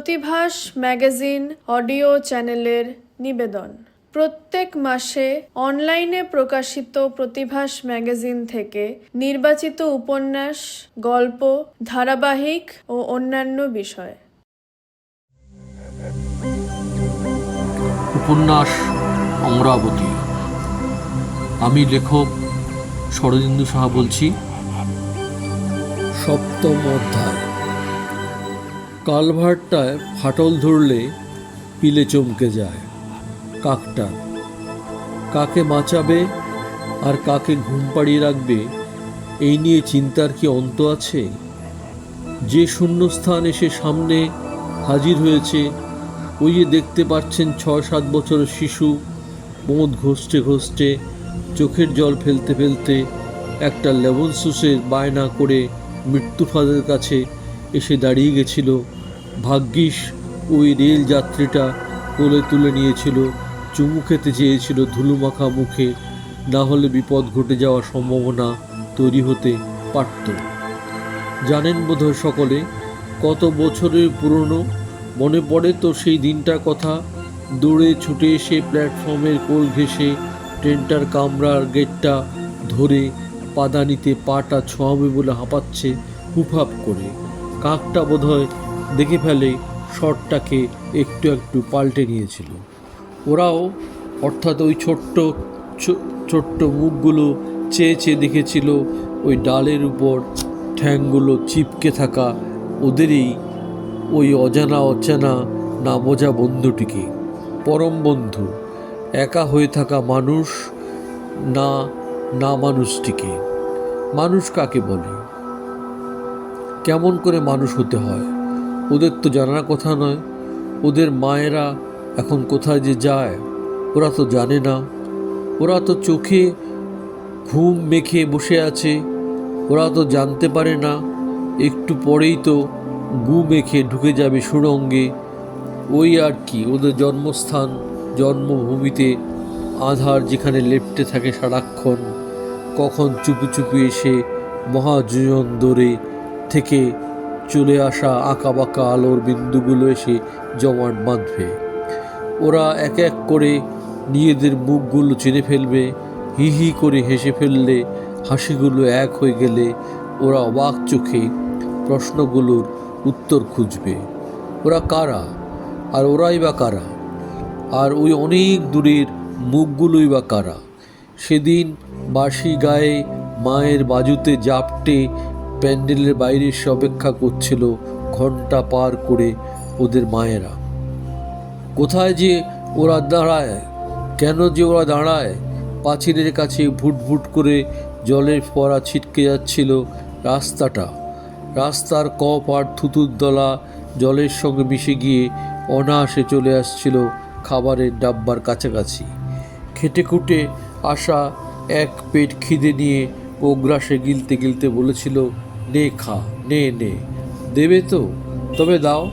প্রতিভাস magazine audio চ্যানেলের নিবেদন। প্রত্যেক মাসে অনলাইনে প্রকাশিত প্রতিভাস ম্যাগাজিন থেকে নির্বাচিত উপন্যাস, গল্প, ধারাবাহিক ও অন্যান্য বিষয়। উপন্যাস অমরাবতী। আমি লেখক শরদিন্দু সাহা বলছি। সপ্তম অধ্যায়। কালভার্টটায় ফাটল ধরলে পিলে চমকে যায়। কাকটা কাকে বাঁচাবে আর কাকে ঘুম পাড়িয়ে রাখবে এই নিয়ে চিন্তার কি অন্ত আছে? যে শূন্যস্থান এসে সামনে হাজির হয়েছে, ওই যে দেখতে পাচ্ছেন 6-7 বছরের শিশু মোদ ঘষতে ঘষতে, চোখের জল ফেলতে ফেলতে একটা লেমন সুসের বায়না করে মৃত্যু ফাঁদের কাছে এসে দাঁড়িয়ে গেছিল। ভাগ্যিস ওই রেল যাত্রীটা কোলে তুলে নিয়েছিল, চুমু খেতে চেয়েছিল ধুলোমাখা মুখে, না হলে বিপদ ঘটে যাওয়ার সম্ভাবনা তৈরি হতে পারত। জানেন বোধহয় সকলে কত বছরের পুরনো। মনে পড়ে তো সেই দিনটার কথা। দৌড়ে ছুটে এসে প্ল্যাটফর্মের কোল ঘেঁষে ট্রেনটার কামরার গেটটা ধরে পাদানিতে পাটা ছোঁয়াবে বলে হাঁপাচ্ছে হুফাপ করে। কাকটা বোধহয় দেখে ফেলে শটটাকে একটু একটু পাল্টে নিয়েছিল। ওরাও, অর্থাৎ ওই ছোট্ট মুখগুলো চেয়ে চেয়ে দেখেছিল ওই ডালের উপর ঠ্যাংগুলো চিপকে থাকা ওদেরই ওই অচেনা না বোঝা বন্ধুটিকে। পরম বন্ধু, একা হয়ে থাকা মানুষ, না মানুষটিকে। মানুষ কাকে বলে? কেমন করে মানুষ হতে হয় ওদের তো জানার কথা নয়। ওদের মায়েরা এখন কোথায় যে যায় ওরা তো জানে না। ওরা তো চোখে ঘুম মেখে বসে আছে। ওরা তো জানতে পারে না একটু পরেই তো গু মেখে ঢুকে যাবে সুড়ঙ্গে। ওই আর কি, ওদের জন্মস্থান, জন্মভূমিতে আধার যেখানে লেপ্টে থাকে সারাক্ষণ, কখন চুপি চুপি এসে মহাযোজন দূরে থেকে চলে আসা আঁকাবাঁকা আলোর বিন্দুগুলো এসে জমাট বাঁধবে। ওরা এক এক করে নিজেদের মুখগুলো চিনে ফেলবে। হি হি করে হেসে ফেললে, হাসিগুলো এক হয়ে গেলে ওরা অবাক চোখে প্রশ্নগুলোর উত্তর খুঁজবে। ওরা কারা, আর ওরাই বা কারা, আর ওই অনেক দূরের মুখগুলোই বা কারা? সেদিন বাসি গায়ে মায়ের বাজুতে জাপটে প্যান্ডেলের বাইরে এসে অপেক্ষা করছিল ঘন্টা পার করে ওদের মায়েরা। কোথায় যে ওরা দাঁড়ায়, কেন যে ওরা দাঁড়ায়? পাঁচিলের কাছে ভুটভুট করে জলের ফোয়ারা ছিটকে যাচ্ছিল রাস্তার কপ আর থুতুর দলা জলের সঙ্গে মিশে গিয়ে অনায়াসে চলে আসছিল খাবারের ডাব্বার কাছাকাছি। খেটে খুঁটে আসা এক পেট খিদে নিয়ে ওগ্রাসে গিলতে গিলতে বলেছিল, নে খা, নে। দেবে তো? তবে দাও।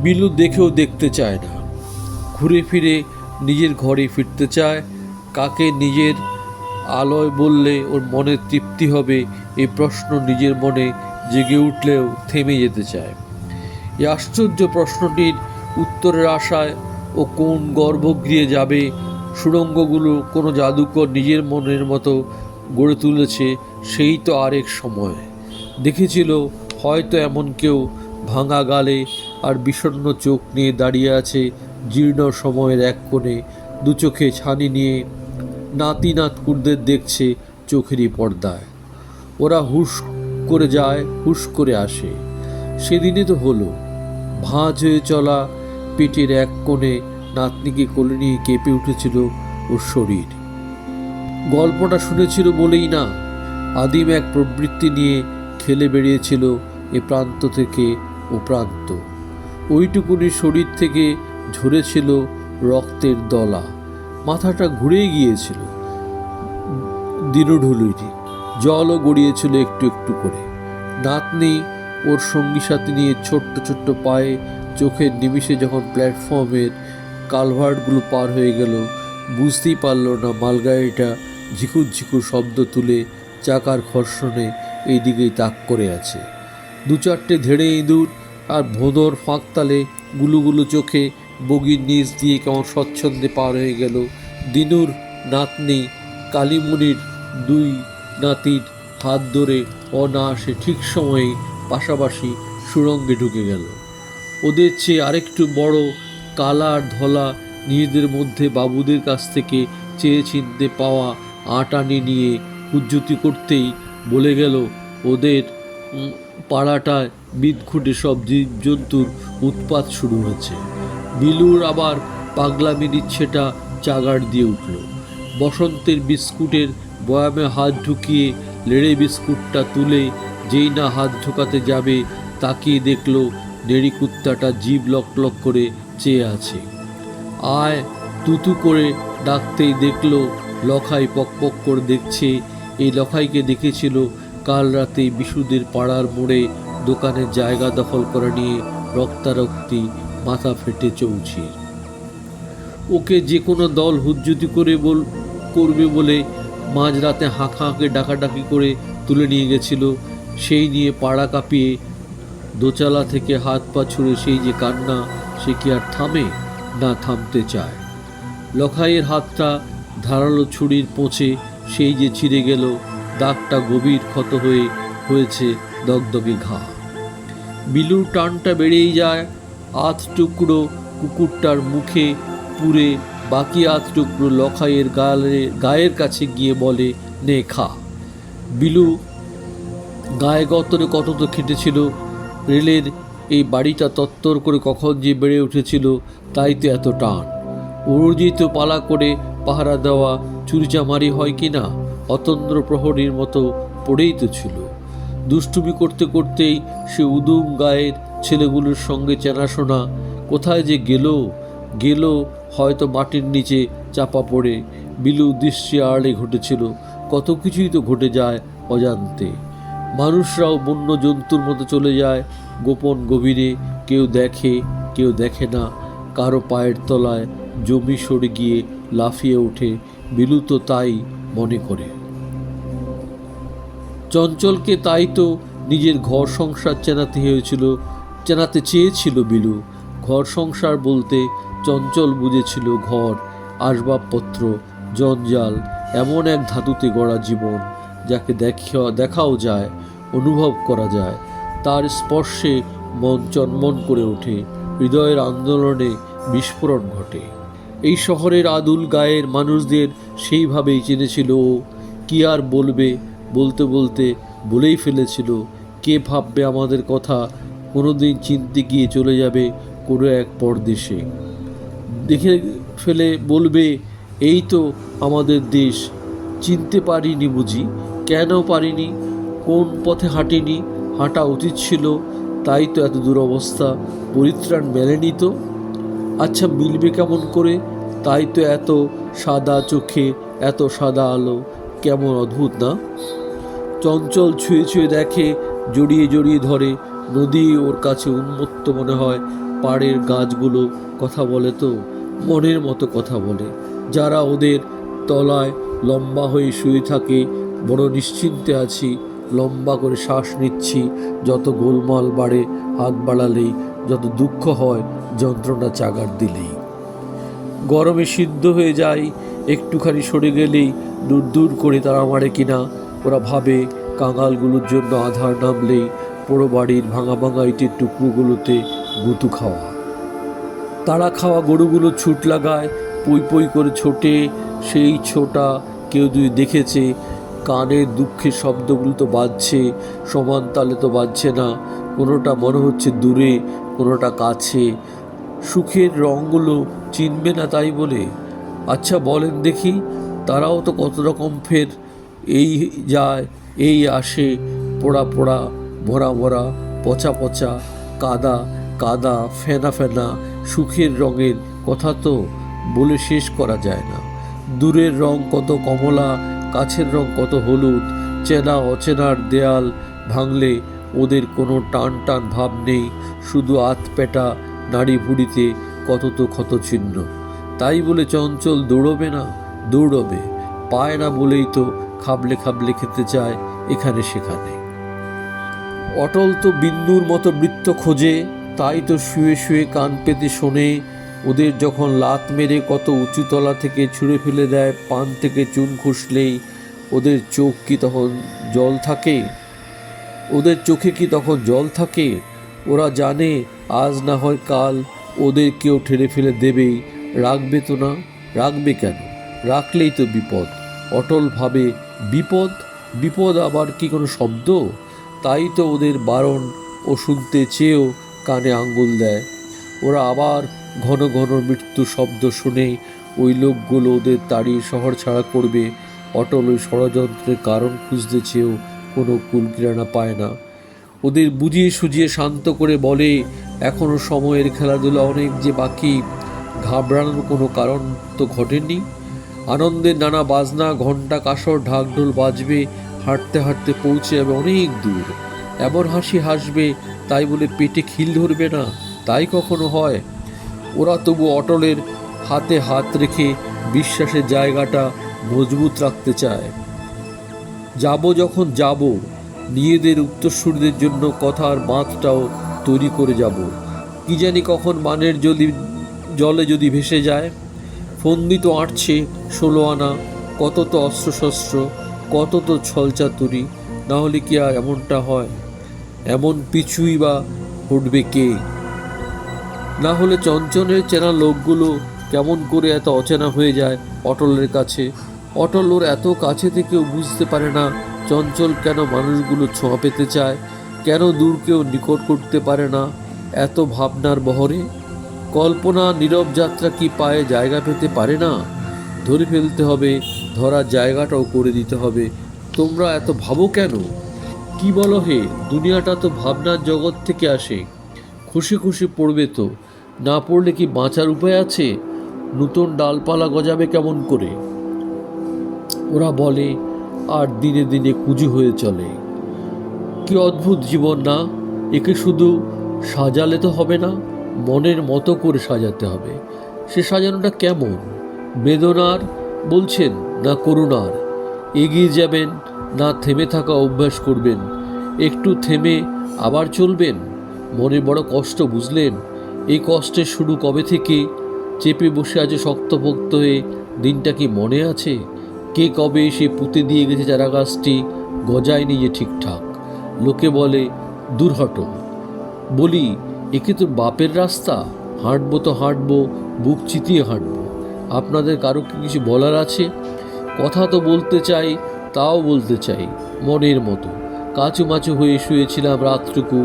বিলু দেখেও দেখতে চায় না, ঘুরে ফিরে নিজের ঘরে ফিরতে চায়। কাকে নিজের আলোয় বললে ওর মনের তৃপ্তি হবে, এই প্রশ্ন নিজের মনে জেগে উঠলেও থেমে যেতে চায়। এই আশ্চর্য প্রশ্নটির উত্তরের আশায় ও কোন গর্ভগৃহে যাবে। সুড়ঙ্গগুলো কোনো জাদুকর নিজের মনের মতো গড়ে তুলেছে, সেই তো আরেক সময়। দেখেছিল হয়তো এমন কেউ ভাঙা গালে আর বিষণ্ণ চোখ নিয়ে দাঁড়িয়ে আছে জীর্ণ সময়ের এক কোণে, দু চোখে ছানি নিয়ে নাতি নাতকুরদের দেখছে চোখেরই পর্দায়। ওরা হুশ করে যায়, হুশ করে আসে। সেদিনই তো হলো। ভাঁজ হয়ে চলা পেটের এক কোণে নাতনিকে কোলে নিয়ে কেঁপে উঠেছিল ওর শরীর। গল্পটা শুনেছিল বলেই না, আদিম এক প্রবৃত্তি নিয়ে খেলে বেরিয়েছিল এ প্রান্ত থেকে ও প্রান্ত। ওইটুকুনি শরীর থেকে ঝরেছিল রক্তের দলা। মাথাটা ঘুরে গিয়েছিল দিনঢুলুরি, জলও গড়িয়েছিল একটু একটু করে। নাতনি ওর সঙ্গী সাথী নিয়ে ছোট্ট পায়ে চোখের নিমিষে যখন প্ল্যাটফর্মের কালভার্টগুলো পার হয়ে গেল, বুঝতেই পারল না মালগাড়িটা ঝিকুর শব্দ তুলে চাকার ঘর্ষণে এই দিকেই তাক করে আছে। 2-4টে ধেড়ে ইঁদুর আর ভোঁদর ফাঁকতালে গুলুগুলু চোখে বগির নিচ দিয়ে কেমন স্বচ্ছন্দে পার হয়ে গেল। দিনুর নাতনি কালীমুনির দুই নাতির হাত ধরে অনায়াসে ঠিক সময়ে পাশাপাশি সুড়ঙ্গে ঢুকে গেল। ওদের চেয়ে আরেকটু বড় কালা আর ধলা নিজেদের মধ্যে বাবুদের কাছ থেকে চেয়ে চিনতে পাওয়া আটানি নিয়ে উজ্জুতি করতেই বলে গেল, ওদের পাড়াটায় বিদঘুটে সব জীবজন্তুর উৎপাত শুরু হয়েছে। বিলুর আবার পাগলামির ইচ্ছেটা চাগাড় দিয়ে উঠল। বসন্তের বিস্কুটের বয়ামে হাত ঢুকিয়ে লেড়ে বিস্কুটটা তুলে যেই না হাত ঢোকাতে যাবে, তাকিয়ে দেখল নেড়ি কুত্তাটা জিভ লক লক করে চেয়ে আছে। আয় তুতু করে ডাকতেই দেখল লখাই পকপক করে দেখছে। এই লখাইকে দেখেছিল কাল রাতে বিশুদের পাড়ার মোড়ে দোকানের জায়গা দখল করা নিয়ে রক্তারক্তি মাথা ফেটে চৌচির। ওকে যে কোনো দল হুজ্জুতি করবে বলে মাঝরাতে হাঁকে ডাকাডাকি করে তুলে নিয়ে গেছিল। সেই নিয়ে পাড়া কাঁপিয়ে দোচালা থেকে হাত পা ছুঁড়ে সেই যে কান্না, সে কি আর থামে? না থামতে চায়। লখাইয়ের হাতটা ধারালো ছুরির পোঁচে সেই যে ছিঁড়ে গেল, দাগটা গভীর ক্ষত হয়েছে দগদগে ঘা। বিলুর টানটা বেড়েই যায়। আধ টুকরো কুকুরটার মুখে পুরে বাকি আধ টুকরো লখাইয়ের গায়ের কাছে গিয়ে বলে, নে খা। বিলু গায়ে গতরে কত তো খেটেছিল। রেলের এই বাড়িটা তত্তর করে কখন যে বেড়ে উঠেছিল, তাই তো এত টান। অর্জিত পালা করে পাহারা দেওয়া চুরিচামারি হয় কি না, অতন্দ্র প্রহরীর মতো পড়েই তো ছিল। দুষ্টুমি করতে করতেই সে উদুম গায়ের ছেলেগুলোর সঙ্গে চেনাশোনা কোথায় যে গেল হয়তো মাটির নিচে চাপা পড়ে। বিলু দৃষ্টি আড়ালে ঘটেছিল। কত কিছুই তো ঘটে যায় অজান্তে। মানুষরাও বন্য জন্তুর মতো চলে যায় গোপন গভীরে। কেউ দেখে, কেউ দেখে না। কারো পায়ের তলায় জমি সরে গিয়ে লাফিয়ে ওঠে। বিলু তো তাই মনে করে। চঞ্চলকে তাই তো নিজের ঘর সংসার চেনাতে চেয়েছিল বিলু। ঘর সংসার বলতে চঞ্চল বুঝেছিল ঘর, আসবাবপত্র, জঞ্জাল, এমন এক ধাতুতে গড়া জীবন যাকে দেখাও যায়, অনুভব করা যায়। তার স্পর্শে মন চনমন করে ওঠে, হৃদয়ের আন্দোলনে বিস্ফোরণ ঘটে। এই শহরের আদুল গায়ের মানুষদের সেইভাবেই চিনেছিল ও। কি আর বলতে বলতে বলেই ফেলেছিল, কে ভাববে আমাদের কথা কোনোদিন চিনতে গিয়ে চলে যাবে কোনো এক পরদেশে। দেখে ফেলে বলবে, এই তো আমাদের দেশ। চিনতে পারিনি বুঝি? কেন পারিনি? কোন পথে হাঁটিনি? হাঁটা উচিত ছিল, তাই তো এত দুরবস্থা। পরিত্রাণ মেলেনি তো। আচ্ছা মিলবে কেমন করে? তাই তো এত সাদা চোখে, এত সাদা আলো। কেমন অদ্ভুত না? চঞ্চল ছুঁয়ে ছুঁয়ে দেখে, জড়িয়ে জড়িয়ে ধরে। নদী ওর কাছে উন্মত্ত মনে হয়। পাড়ের গাছগুলো কথা বলে তো, মনের মতো কথা বলে। যারা ওদের তলায় লম্বা হয়ে শুয়ে থাকে, বড় নিশ্চিন্তে আছি, লম্বা করে শ্বাস নিচ্ছি। যত গোলমাল বাড়ে হাত বাড়ালেই, যত দুঃখ হয় যন্ত্রণা চাগার দিলেই। গরমে সিদ্ধ হয়ে যায়, একটুখানি সরে গেলেই দূর দূর করে তারা মারে কিনা। ওরা ভাবে কাঙালগুলোর জন্য আধার নামলেই পোড়ো বাড়ির ভাঙা ভাঙা ইটের টুকরোগুলোতে গুঁতু খাওয়া। তারা খাওয়া গরুগুলো ছুট লাগায়, পই পই করে ছোটে। সেই ছোটা কেউ যদি দেখেছে, কানের দুঃখের শব্দগুলো তো বাজছে, সমান তালে তো বাজছে না। কোনোটা মনে হচ্ছে দূরে, কোনোটা কাছে। সুখের রঙগুলো চিনবে না তাই বলে? আচ্ছা বলেন দেখি, তারাও তো কত রকম ফের এই যায় এই আসে, পোড়া পোড়া, ভরা ভরা, পচা পচা, কাদা কাদা, ফেনা ফেনা। সুখের রঙের কথা তো বলে শেষ করা যায় না। দূরের রং কত কমলা, কাছের রং কত হলুদ। চেনা অচেনার দেয়াল ভাঙলে ওদের কোনো টান টান ভাব নেই, শুধু আতপেটা নাড়ি ভুড়িতে কত তো ক্ষত চিহ্ন। তাই বলে চঞ্চল দৌড়বে না? দৌড়বে। পায় না বলেই তো খাবলে খাবলে খেতে চায় এখানে সেখানে। অটল তো বিন্দুর মতো বৃত্ত খোঁজে, তাই তো শুয়ে শুয়ে কান পেতে শোনে। ওদের যখন লাত মেরে কত উঁচু তলা থেকে ছুঁড়ে ফেলে দেয়, পান থেকে চুন খুসলেই ওদের চোখ কি তখন জল থাকে? ওদের চোখে কি তখন জল থাকে? ওরা জানে আজ না হয় কাল ওদের কেউ ঠেলে ফেলে দেবেই। রাখবে তো না? রাখবে কেন? রাখলেই তো বিপদ। অটল ভাবে বিপদ? বিপদ আবার কি কোনো শব্দ? তাই তো ওদের বারণ ও শুনতে চেয়েও কানে আঙ্গুল দেয়। ওরা আবার ঘন ঘন মৃত্যু শব্দ শুনে ওই লোকগুলো ওদের তাড়িয়ে শহর ছাড়া করবে। অটল ওই ষড়যন্ত্রের কারণ খুঁজতে চেয়েও কোনো কুলকিরানা পায় না। ওদের বুঝিয়ে সুজিয়ে শান্ত করে বলে, এখনও সময়ের খেলাধুলা অনেক যে বাকি, ঘাবড়ানোর কোনো কারণ তো ঘটেনি। আনন্দের নানা বাজনা, ঘণ্টা, কাসর, ঢাকঢোল বাজবে, হাঁটতে হাঁটতে পৌঁছে যাবে অনেক দূর। এমন হাসি হাসবে তাই বলে পেটে খিল ধরবে না, তাই কখনো হয়? ওরা তবু অটলের হাতে হাত রেখে বিশ্বাসের জায়গাটা মজবুত রাখতে চায়। যাব যখন যাব, নিজেদের উত্তরসূরিদের জন্য কথার বাঁধটাও তৈরি করে যাব। কি জানি কখন মানের জলে যদি ভেসে যায়। ফন্দি তো আঁটছে 16 আনা, কত তো অস্ত্রশস্ত্র, কত তো ছলচাতুরি। না হলে কি আর এমনটা হয়? এমন পিছুই বা উঠবে কে? না হলে চঞ্চলের চেনা লোকগুলো কেমন করে এত অচেনা হয়ে যায় অটলের কাছে? অটল ওর এত কাছে থেকেও বুঝতে পারে না চঞ্চল কেন মানুষগুলো ছোঁয়া পেতে চায়, কেন দূরকেও নিকট করতে পারে না এত ভাবনার বহরে। কল্পনা নীরব যাত্রা কি পায়ে জায়গা পেতে পারে না? ধরে ফেলতে হবে, ধরার জায়গাটাও করে দিতে হবে। তোমরা এত ভাবো কেন? কি বলো হে? দুনিয়াটা তো ভাবনার জগৎ থেকে আসে। খুশি খুশি পড়বে তো, না পড়লে কি বাঁচার উপায় আছে? নতুন ডালপালা গজাবে কেমন করে? ওরা বলে আর দিনে দিনে কুঁজু হয়ে চলে। কি অদ্ভুত জীবন না? একে শুধু সাজালে তো হবে না, মনের মতো করে সাজাতে হবে। সে সাজানোটা কেমন? বেদনার বলছেন না করুণার? এগিয়ে যাবেন না থেমে থাকা অভ্যাস করবেন? একটু থেমে আবার চলবেন? মনে বড় কষ্ট বুঝলেন? এই কষ্টের শুরু কবে থেকে? চেপে বসে আছে শক্তপোক্ত হয়ে, দিনটা কি মনে আছে? কে কবে এসে পুঁতে দিয়ে গেছে চারা গাছটি, গজায়নি যে ঠিকঠাক। লোকে বলে দূর হটো। বলি একে তো বাপের রাস্তা, হাঁটবো তো হাঁটবো, বুক চিতিয়ে হাঁটবো। আপনাদের কারো কি কিছু বলার আছে? কথা তো বলতে চাই, তাও বলতে চাই মনের মতো। কাচুমাচু হয়ে শুয়েছিলাম রাতটুকু,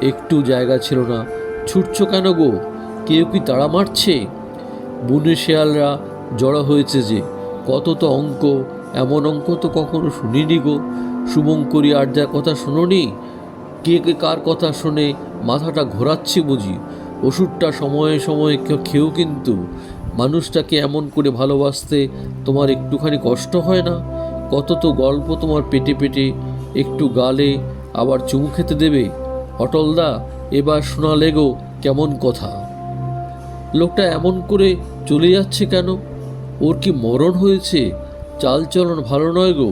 একটু জায়গা ছিল না। ছুটছো কেন গো? কেউ কি তাড়া মারছে? বনে শেয়ালরা জড়ো হয়েছে যে, কত তো অঙ্ক। এমন অঙ্ক তো কখনো শুনিনি গো। শুভঙ্করী আর যার কথা শোনোনি? কে কে কার কথা শুনে মাথাটা ঘোরাচ্ছে বুঝি? ওষুধটা সময়ে সময়ে খেয়েও কিন্তু মানুষটাকে এমন করে ভালোবাসতে তোমার একটুখানি কষ্ট হয় না? কত তো গল্প তোমার পেটে পেটে, একটু গালে আবার চুমু খেতে দেবে। অটলদা এবার শোনালে গো কেমন কথা। লোকটা এমন করে চলে যাচ্ছে কেন? ওর কি মরণ হয়েছে? চালচলন ভালো নয় গো।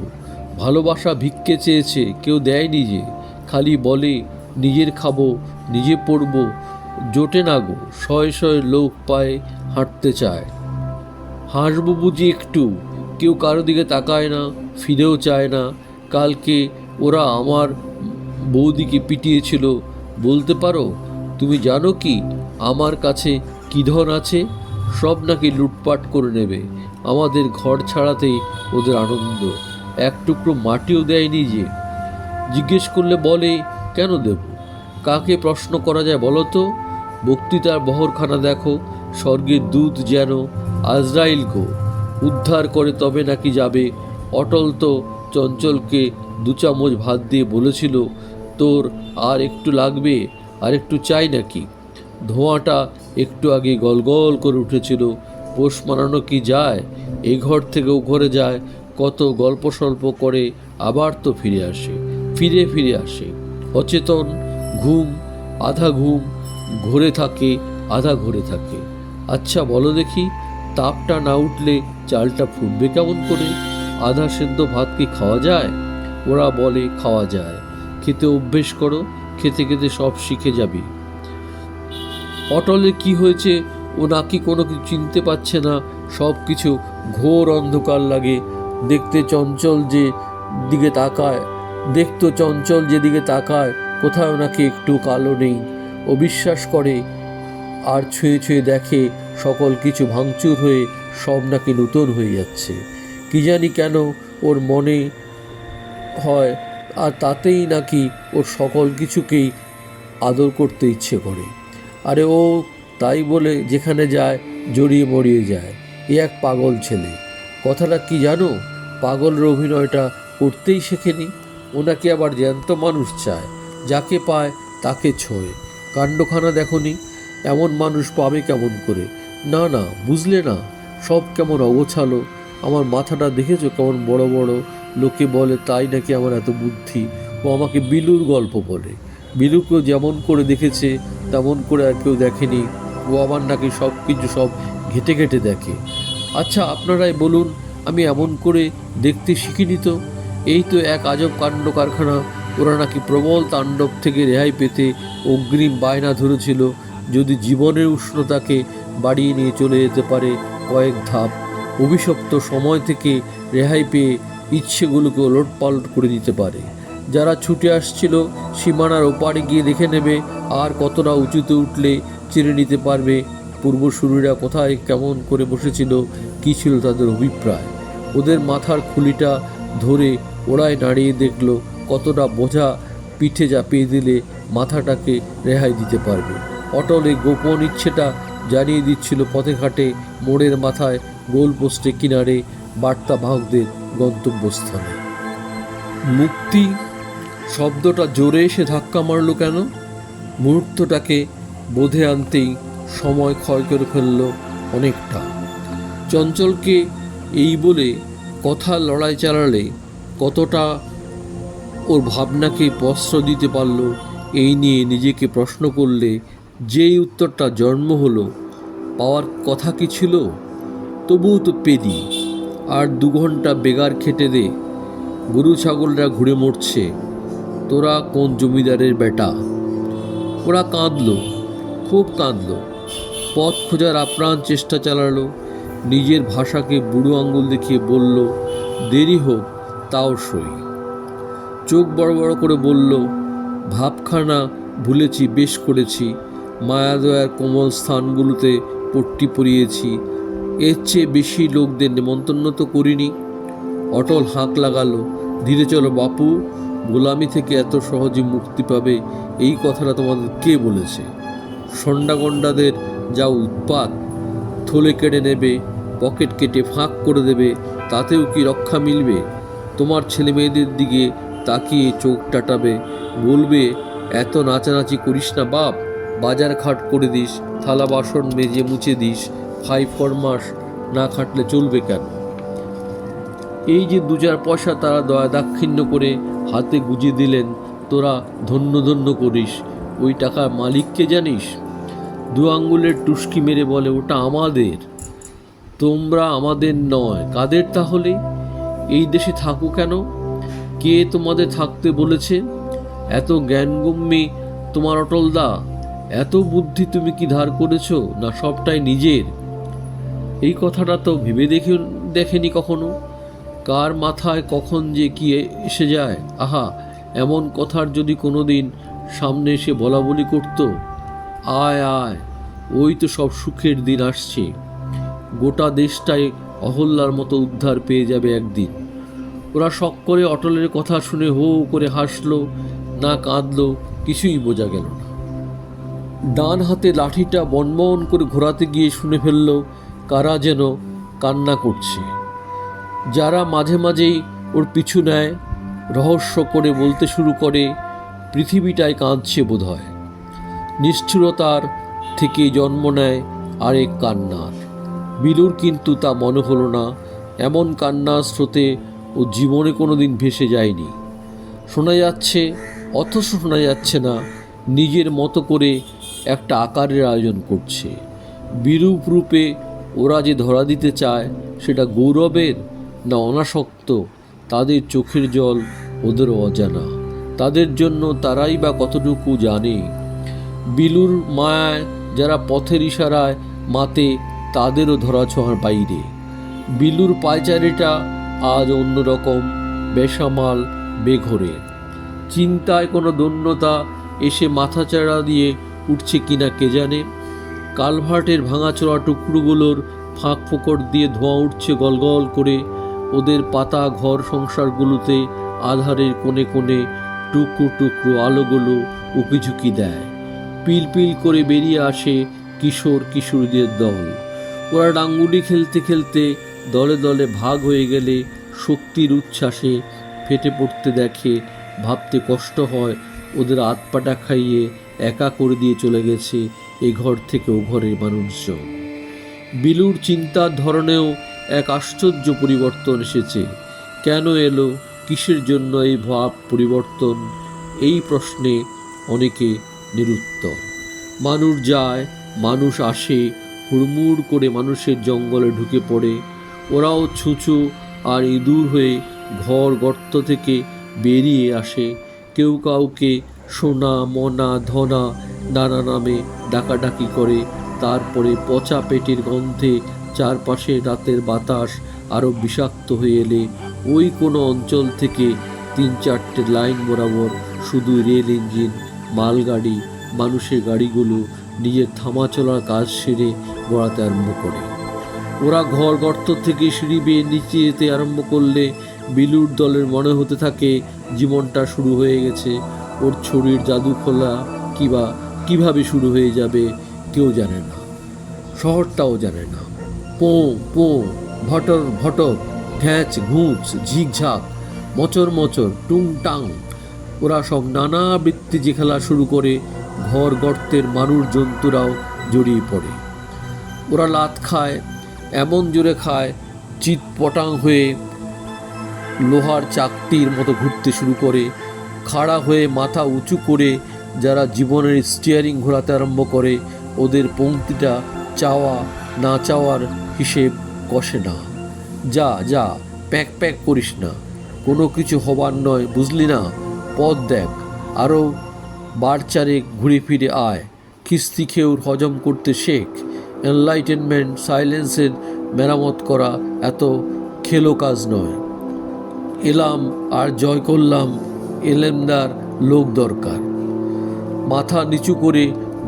ভালোবাসা ভিক্ষে চেয়েছে, কেউ দেয়নি যে। খালি বলে নিজের খাবো, নিজে পড়বো, জোটে না গো। শয়ে শয়ে লোক পায়ে হাঁটতে চায়। হাসবো বুঝি একটু, কেউ কারো দিকে তাকায় না, ফিরেও চায় না। কালকে ওরা আমার বৌদিকে পিটিয়েছিল, বলতে পারো? তুমি জানো কি আমার কাছে কী ধন আছে? সব নাকি লুটপাট করে নেবে। আমাদের ঘর ছাড়াতেই ওদের আনন্দ। এক টুকরো মাটিও দেয়নি যে। জিজ্ঞেস করলে বলে কেন দেব? কাকে প্রশ্ন করা যায় বলো তো? বক্তৃতার বহরখানা দেখো। স্বর্গের দূত যেন আজরাইল গো, উদ্ধার করে তবে নাকি যাবে। অটল তো চঞ্চলকে 2 চামচ ভাত দিয়ে বলেছিল, তোর আর একটু লাগবে, আর একটু চাই নাকি? ধোঁয়াটা একটু আগে গলগল করে উঠেছিল। পোষ মানানো কি যায়? এই ঘর থেকে ও ঘরে যায়, কত গল্প সল্প করে আবার তো ফিরে আসে, ফিরে ফিরে আসে। অচেতন, ঘুম, আধা ঘুম, ঘরে থাকে, আধা ঘরে থাকে। আচ্ছা বলো দেখি, তাপটা না উঠলে চালটা ফুটবে কেমন করে? আধা সেদ্ধ ভাত কি খাওয়া যায়? ওরা বলে খাওয়া যায়। খেতে অভ্যেস করো, খেতে খেতে সব শিখে যাবে। অটলের কি হয়েছে ও নাকি কোনো কিছু চিনতে পারছে না, সব কিছু ঘোর অন্ধকার লাগে। দেখতে চঞ্চল যেদিকে তাকায় কোথাও নাকি একটু কালো নেই। ও বিশ্বাস করে আর ছুঁয়ে ছুঁয়ে দেখে সকল কিছু ভাঙচুর হয়ে সব নাকি নূতন হয়ে যাচ্ছে। কি জানি কেন ওর মনে হয়, আর তাতেই নাকি ওর সকল কিছুকেই আদর করতে ইচ্ছে করে। আরে ও তাই বলে যেখানে যায় জড়িয়ে মরিয়ে যায়। এ এক পাগল ছেলে। কথাটা কি জানো, পাগলের অভিনয়টা করতেই শেখেনি। ওনাকে আবার জ্যান্ত মানুষ চায়, যাকে পায় তাকে ছোঁয়। কাণ্ডখানা দেখনি? এমন মানুষ পাবে কেমন করে? না না, বুঝলে না, সব কেমন অগোছালো। আমার মাথাটা দেখেছো কেমন বড় বড়। লোকে বলে তাই নাকি আমার এত বুদ্ধি। ও আমাকে বিলুর গল্প বলে। বিলুকেও যেমন করে দেখেছে তেমন করে আর কেউ দেখেনি। ও আমার নাকি সব কিছু সব ঘেটে ঘেটে দেখে। আচ্ছা আপনারাই বলুন, আমি এমন করে দেখতে শিখিনি তো। এই তো এক আজব কাণ্ড কারখানা। ওরা নাকি প্রবল তাণ্ডব থেকে রেহাই পেতে অগ্রিম বায়না ধরেছিল, যদি জীবনের উষ্ণতাকে বাড়িয়ে নিয়ে চলে যেতে পারে কয়েক ধাপ, অভিশপ্ত সময় থেকে রেহাই পেয়ে ইচ্ছেগুলোকে ওলটপালট করে দিতে পারে। যারা ছুটে আসছিল সীমানার ওপারে গিয়ে দেখে নেবে, আর কতটা উঁচুতে উঠলে চিনে নিতে পারবে পূর্বসূরীরা কোথায় কেমন করে বসেছিল, কী ছিল তাদের অভিপ্রায়। ওদের মাথার খুলিটা ধরে ওরাই নাড়িয়ে দেখলো কতটা বোঝা পিঠে চাপিয়ে দিলে মাথাটাকে রেহাই দিতে পারবে। অটলে গোপন ইচ্ছেটা জানিয়ে দিচ্ছিল পথে ঘাটে, মোড়ের মাথায়, গোল পোস্টে কিনারে, বার্তা বাহকদের গন্তব্যস্থানে। মুক্তি শব্দটা জোরে এসে ধাক্কা মারল কেন? মুহূর্তটাকে বোধে আনতেই সময় ক্ষয় করে ফেলল অনেকটা। চঞ্চলকে এই বলে কথা লড়াই চালালে কতটা ওর ভাবনাকে প্রশ্রয় দিতে পারল, এই নিয়ে নিজেকে প্রশ্ন করলে যেই উত্তরটা জন্ম হলো, পাওয়ার কথা কি ছিল? তবুও তো পেদি। আর 2 ঘন্টা বেগার খেটে দে, গরু ছাগলরা ঘুরে মরছে, তোরা কোন জমিদারের বেটা? ওরা কাঁদলো, খুব কাঁদলো, পথ খোঁজার আপ্রাণ চেষ্টা চালালো। নিজের ভাষাকে বুড়ো আঙুল দেখিয়ে বলল, দেরি হোক তাও সই। চোখ বড় বড় করে বলল, ভাবখানা ভুলেছি, বেশ করেছি, মায়াদয়ার কোমল স্থানগুলোতে পট্টি পরিয়েছি, এর চেয়ে বেশি লোকদের নেমন্তন্ন তো করিনি। অটল হাঁক লাগালো, ধীরে চলো বাপু, গোলামি থেকে এত সহজে মুক্তি পাবে এই কথাটা তোমাদের কে বলেছে? সন্ডাগন্ডাদের যা উৎপাত, থলে কেটে নেবে, পকেট কেটে ফাঁক করে দেবে, তাতেও কি রক্ষা মিলবে? তোমার ছেলে মেয়েদের দিকে তাকিয়ে চোখ টাটাবে, বলবে এত নাচানাচি করিস না বাপ, বাজার খাট করে দিস, থালা বাসন মেজে মুছে দিস, 5-4 মাস না খাটলে চলবে কেন? এই যে 2-4 পয়সা তারা দয়া দাক্ষিণ্য করে হাতে গুজে দিলেন, তোরা ধন্য ধন্য করিস। ওই টাকার মালিককে জানিস? 2 আঙ্গুলের টুসকি মেরে বলে, ওটা আমাদের। তোমরা আমাদের নয়, কাদের তাহলে? এই দেশে থাকো কেন? কে তোমাদের থাকতে বলেছে? এত জ্ঞানগম্যি তোমার অটলদা? এত বুদ্ধি তুমি কি ধার করেছো, না সবটাই নিজের? এই কথাটা তো ভেবে দেখেনি কখনো। কার মাথায় কখন যে কি এসে যায়। আহা, এমন কথার যদি কোনো দিন সামনে এসে বলা বলি করতো, আয় আয়, ওই তো সব সুখের দিন আসছে, গোটা দেশটাই অহল্যার মতো উদ্ধার পেয়ে যাবে একদিন। ওরা শখ করে অটলের কথা শুনে হো করে হাসলো, না কাঁদলো, কিছুই বোঝা গেল না। ডান হাতে লাঠিটা বনবন করে ঘোরাতে গিয়ে শুনে ফেলল কারা যেন কান্না করছে। যারা মাঝে মাঝেই ওর পিছু নেয়, রহস্য করে বলতে শুরু করে, পৃথিবীটাই কাঁদছে বোধ হয়। নিষ্ঠুরতার থেকে জন্ম নেয় আরেক কান্নার। বিলুর কিন্তু তা মনে হলো না। এমন কান্নার স্রোতে ও জীবনে কোনো দিন ভেসে যায়নি। শোনা যাচ্ছে, অথচ শোনা যাচ্ছে না, নিজের মতো করে একটা আকারের আয়োজন করছে। বিরূপ রূপে ওরা যে ধরা দিতে চায়, সেটা গৌরবের না অনাসক্ত, তাদের চোখের জল ওদেরও অজানা। তাদের জন্য তারাই বা কতটুকু জানে। বিলুর মায়ায় যারা পথের ইশারায় মাতে তাদেরও ধরাছোঁয়ার বাইরে। বিলুর পায়চারিটা আজ অন্যরকম, বেসামাল, বেঘরে। চিন্তায় কোনো দন্যতা এসে মাথাচাড়া দিয়ে উঠছে কিনা কে জানে। কালভার্টের ভাঙাচোরা টুকরোগুলোর ফাঁক ফোকর দিয়ে ধোঁয়া উঠছে গলগল করে। ওদের পাতা ঘর সংসারগুলোতে আধারের কোণে কোণে টুকরো টুকরো আলোগুলো উকিঝুঁকি দেয়। পিল পিল করে বেরিয়ে আসে কিশোর কিশোরীদের দল। ওরা ডাঙ্গুলি খেলতে খেলতে দলে দলে ভাগ হয়ে গেলে শক্তির উচ্ছ্বাসে ফেটে পড়তে দেখে ভাবতে কষ্ট হয় ওদের আতপাটা খাইয়ে একা করে দিয়ে চলে গেছে এ ঘর থেকে ও ঘরের মানুষজন। বিলুর চিন্তার ধরনেও এক আশ্চর্য পরিবর্তন এসেছে। কেন এলো, কিসের জন্য এই ভাব পরিবর্তন, এই প্রশ্নে অনেকে নিরুত্তর। মানুষ যায়, মানুষ আসে, হুড়মুড় করে মানুষের জঙ্গলে ঢুকে পড়ে। ওরাও ছুঁচু আর ইঁদুর হয়ে ঘর গর্ত থেকে বেরিয়ে আসে। কেউ কাউকে সোনা, মনা, ধনা নানা নামে ডাকাডাকি করে। তারপরে পচা পেটের গন্ধে চারপাশে রাতের বাতাস আরও বিষাক্ত হয়ে এলে ওই কোনো অঞ্চল থেকে 3-4টে লাইন বরাবর শুধু রেল ইঞ্জিন, মালগাড়ি, মানুষের গাড়িগুলো নিজের থামা চলার কাজ সেরে গড়াতে আরম্ভ করে। ওরা ঘর গর্ত থেকে সিঁড়ি বেয়ে নিচে যেতে আরম্ভ করলে বিলুর দলের মনে হতে থাকে জীবনটা শুরু হয়ে গেছে। ওর ছড়ির জাদু খোলা কিভাবে শুরু হয়ে যাবে কেউ জানে না, শহরটাও জানে না। পোঁ পোঁ, ভটর ভটর, ঘ্যাঁচ ঘুঁচ, ঝিকঝাক, মচর মচর, টুং টাং, ওরা সব নানা বৃত্তি যে খেলা শুরু করে। ঘর গর্তের মানুষ জন্তুরাও জড়িয়ে পড়ে। ওরা লাত খায়, এমন জোরে খায় চিৎপটাং হয়ে লোহার চাকতির মতো ঘুরতে শুরু করে। খাড়া হয়ে মাথা উঁচু করে যারা জীবনের স্টিয়ারিং ঘোরাতে আরম্ভ করে ওদের পংক্তিটা চাওয়া না চাওয়ার হিসেব কষে না। যা যা, প্যাক প্যাক করিস না, কোনো কিছু হবার নয়, বুঝলি না? পথ দেখ, আরও বারচারেক ঘুরে ফিরে আয়, খিস্তি খেউর হজম করতে শেখ। এনলাইটেনমেন্ট সাইলেন্সের মেরামত করা এত খেলো কাজ নয়। এলাম আর জয় করলাম, এলেমদার লোক দরকার। মাথা নিচু করে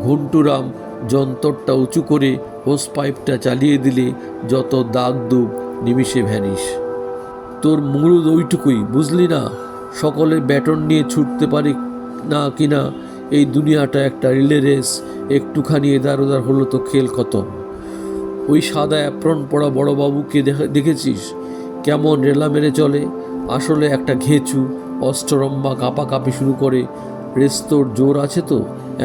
ঘন্টুরাম যন্তরটা উঁচু করে হোস পাইপটা চালিয়ে দিলে যত দাগ দুগ নিমিষে ভ্যানিশ। তোর মুরুদ ওইটুকুই, বুঝলি না? সকলে ব্যাটন নিয়ে ছুটতে পারে না কিনা এই দুনিয়াটা একটা রিলে রেস। একটুখানি এদার ওদার হলো তো খেল খতম। ওই সাদা অ্যাপ্রন পড়া বড়বাবুকে দেখেছিস কেমন রেলা মেরে চলে? আসলে একটা ঘেঁচু, অষ্টরম্বা কাঁপাকাঁপি শুরু করে। রেস্তোর জোর আছে তো,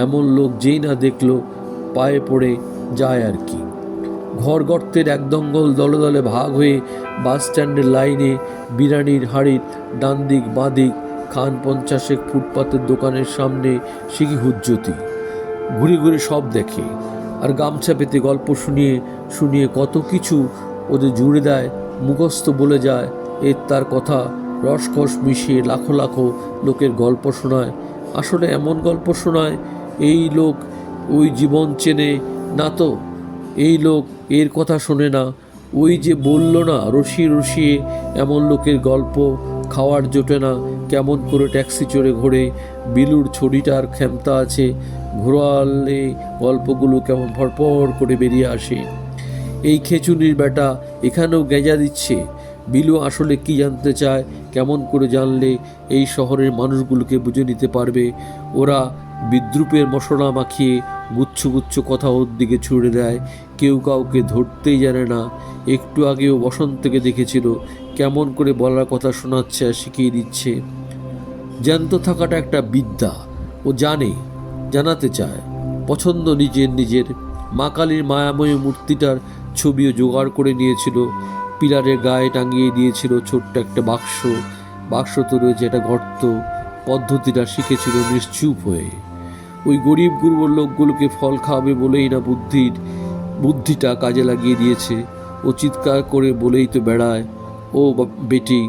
এমন লোক যেই না দেখলো পায়ে পড়ে যায় আর কি। ঘর গর্তের এক দঙ্গল দলে দলে ভাগ হয়ে বাস স্ট্যান্ডের লাইনে বিরিয়ানির হাড়ির ডান দিক বাঁ দিক, খান 50 ফুটপাতের দোকানের সামনে শিখি হুজ্জতি ঘুরে ঘুরে সব দেখে আর গামছা পেতে গল্প শুনিয়ে শুনিয়ে কত কিছু ওদের জুড়ে দেয়, মুখস্থ বলে যায়। এর তার কথা রসকস মিশিয়ে লাখো লাখো লোকের গল্প শোনায়। আসলে এমন গল্প শোনায় এই লোক ওই জীবন চেনে না তো, এই লোক এর কথা শোনে না। ওই যে বলল না, রসিয়ে রসিয়ে এমন লোকের গল্প খাওয়ার জোটে না। কেমন করে ট্যাক্সি চড়ে ঘোরে, বিলুর ছড়িটার ক্ষমতা আছে, ঘোরালে গল্পগুলো কেমন ভরপর করে বেরিয়ে আসে। এই খেচুনির বেটা এখানেও গেঁজা দিচ্ছে। বিলু আসলে কি জানতে চায়? কেমন করে জানলে এই শহরের মানুষগুলোকে বুঝে নিতে পারবে? ওরা বিদ্রুপের মশলা মাখিয়ে গুচ্ছ গুচ্ছ কথা ওর দিকে ছুড়ে দেয়। কেউ কাউকে ধরতেই জানে না। একটু আগেও বসন্তকে দেখেছিল কেমন করে বলার কথা শোনাচ্ছে আর শিখিয়ে দিচ্ছে। জ্যান্ত থাকাটা একটা বিদ্যা, ও জানাতে চায়। পছন্দ নিজের। মা কালীর মায়াময়ী মূর্তিটার ছবিও জোগাড় করে নিয়েছিল, পিলারের গায়ে টাঙিয়ে দিয়েছিল ছোট্ট একটা বাক্সতে রয়েছে একটা গর্ত। পদ্ধতিটা শিখেছিল নিশ্চুপ হয়ে। ওই গরিব গুরুর লোকগুলোকে ফল খাওয়াবে বলেই না বুদ্ধিটা কাজে লাগিয়ে দিয়েছে। ও চিৎকার করে বলেই তো বেড়ায়, ও বেটি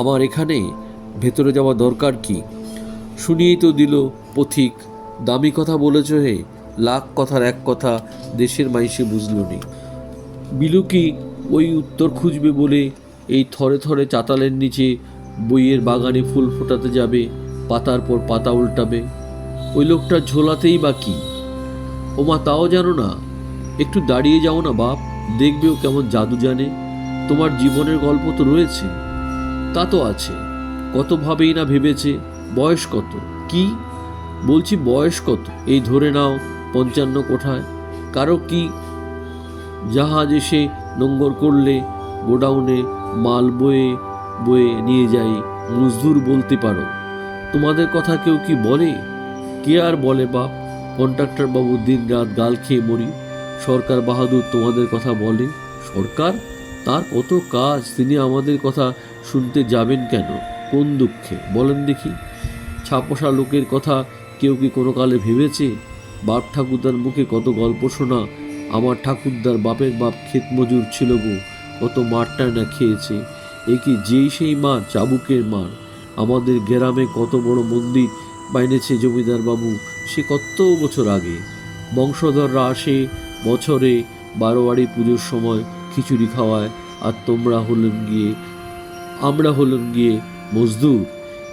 আমার এখানে ভেতরে যাওয়া দরকার কি? শুনিয়েই তো দিল পথিক, দামি কথা বলেছ হে, লাখ কথার এক কথা দেশের মাইসে বুঝল নি। বিলু কি ওই উত্তর খুঁজবে বলে এই থরে থরে চাতালের নিচে বইয়ের বাগানে ফুল ফোটাতে যাবে, পাতার পর পাতা উল্টাবে? ওই লোকটার ঝোলাতেই বা কি? ওমা, তাও জানো না? একটু দাঁড়িয়ে যাও না বাপ, দেখবে ও কেমন জাদু জানে। তোমার জীবনের গল্প তো রয়েছে। তা তো আছে, কত ভাবেই না ভেবেছে। বয়স কত? কি বলছি, বয়স কত? এই ধরে নাও 55 কোঠায়। কারো কি জাহাজ এসে নোঙ্গর করলে গোডাউনে মাল বয়ে বয়ে নিয়ে যাই, মজদুর বলতে পারো। তোমাদের কথা কেউ কি বলে? কে আর বলে বাপ? কন্ট্রাক্টর বাবু দিন রাত গাল খেয়ে মরি। সরকার বাহাদুর তোমাদের কথা বলে। সরকার? তার কত কাজ, তিনি আমাদের কথা শুনতে যাবেন কেন? কোন দুঃখে বলেন দেখি? ছাপোষা লোকের কথা কেউ কি কোনো কালে ভেবেছে? বাপ ঠাকুরদার মুখে কত গল্প শোনা। আমার ঠাকুরদার বাপের বাপ ক্ষেত মজুর ছিল গো, কত মারটায় না খেয়েছে। এ কি যেই সেই মার, চাবুকের মার। আমাদের গ্রামে কত বড় মন্দির বাইনেছে জমিদার বাবু, সে কত বছর আগে। বংশধররা আসে বছরে 12 পুজোর সময় খিচুড়ি খাওয়ায়, আর আমরা হলাম গিয়ে মজদুর।